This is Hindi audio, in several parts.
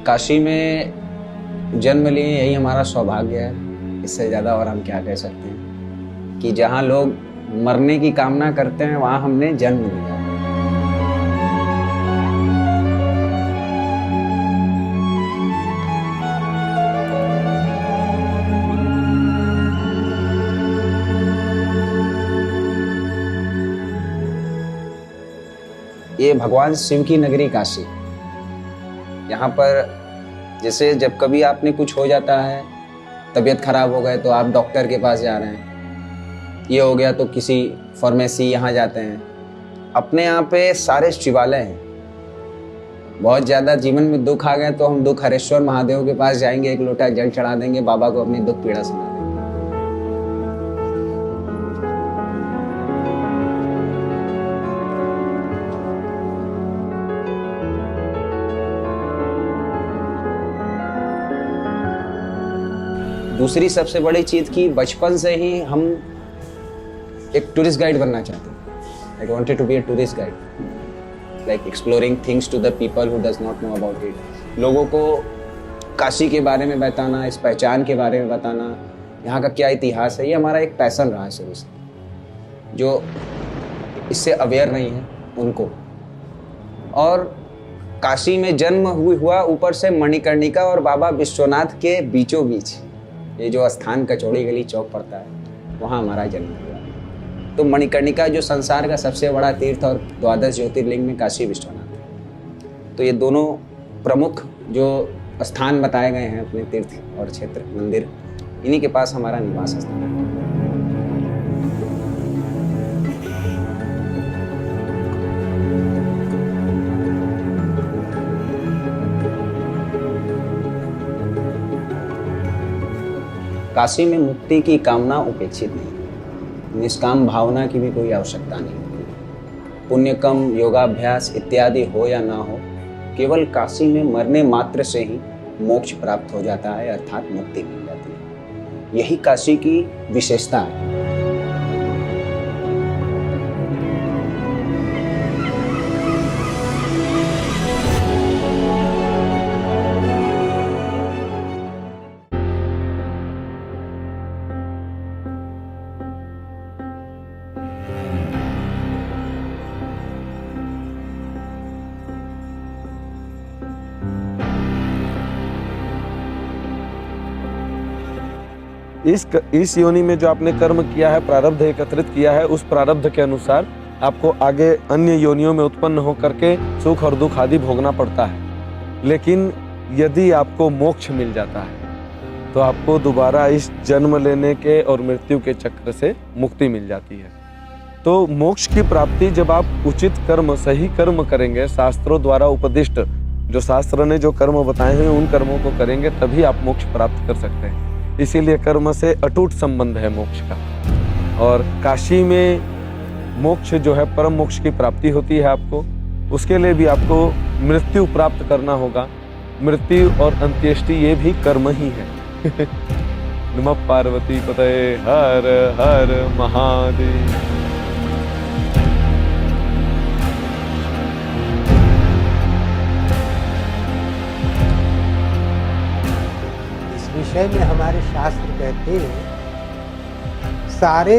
काशी में जन्म लिए यही हमारा सौभाग्य है। इससे ज़्यादा और हम क्या कह सकते हैं कि जहाँ लोग मरने की कामना करते हैं वहाँ हमने जन्म लिया। ये भगवान शिव की नगरी काशी। यहाँ पर जैसे जब कभी आपने कुछ हो जाता है, तबीयत खराब हो गए तो आप डॉक्टर के पास जा रहे हैं, ये हो गया तो किसी फार्मेसी यहाँ जाते हैं। अपने यहाँ पे सारे शिवालय हैं। बहुत ज़्यादा जीवन में दुख आ गए तो हम दुख हरेश्वर महादेव के पास जाएंगे, एक लोटा जल चढ़ा देंगे, बाबा को अपनी दुख पीड़ा सुना देंगे। दूसरी सबसे बड़ी चीज़ कि बचपन से ही हम एक टूरिस्ट गाइड बनना चाहते हैं। I wanted to be a tourist guide, like exploring things to the people who does not know about it. लोगों को काशी के बारे में बताना, इस पहचान के बारे में बताना, यहाँ का क्या इतिहास है, ये हमारा एक पैशन रहा है शुरू से। जो इससे अवेयर नहीं है उनको। और काशी में जन्म हुआ ऊपर से मणिकर्णिका और बाबा विश्वनाथ के बीचों बीच ये जो स्थान कचौड़ी गली चौक पड़ता है, वहाँ हमारा जन्म हुआ। तो मणिकर्णिका जो संसार का सबसे बड़ा तीर्थ और 12 ज्योतिर्लिंग में काशी विश्वनाथ है। तो ये दोनों प्रमुख जो स्थान बताए गए हैं अपने तीर्थ और क्षेत्र मंदिर, इन्हीं के पास हमारा निवास स्थान है। काशी में मुक्ति की कामना उपेक्षित नहीं, निष्काम भावना की भी कोई आवश्यकता नहीं। पुण्य कम, योगाभ्यास इत्यादि हो या ना हो, केवल काशी में मरने मात्र से ही मोक्ष प्राप्त हो जाता है, अर्थात मुक्ति मिल जाती है। यही काशी की विशेषता है। इस योनि में जो आपने कर्म किया है, प्रारब्ध एकत्रित किया है, उस प्रारब्ध के अनुसार आपको आगे अन्य योनियों में उत्पन्न होकर के सुख और दुख आदि भोगना पड़ता है। लेकिन यदि आपको मोक्ष मिल जाता है तो आपको दोबारा इस जन्म लेने के और मृत्यु के चक्र से मुक्ति मिल जाती है। तो मोक्ष की प्राप्ति जब आप उचित कर्म, सही कर्म करेंगे, शास्त्रों द्वारा उपदिष्ट जो शास्त्र ने जो कर्म बताए हैं उन कर्मों को करेंगे, तभी आप मोक्ष प्राप्त कर सकते हैं। इसीलिए कर्म से अटूट संबंध है मोक्ष का। और काशी में मोक्ष जो है, परम मोक्ष की प्राप्ति होती है आपको। उसके लिए भी आपको मृत्यु प्राप्त करना होगा। मृत्यु और अंत्येष्टि ये भी कर्म ही है। नमः पार्वती पतये हर हर महादेव। विषय में हमारे शास्त्र कहते हैं सारे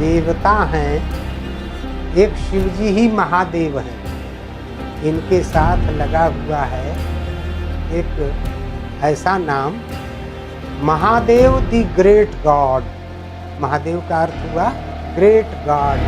देवता हैं, एक शिव जी ही महादेव हैं। इनके साथ लगा हुआ है एक ऐसा नाम, Mahadev the great God. Mahadev का अर्थ हुआ great God.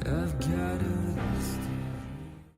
I've got a list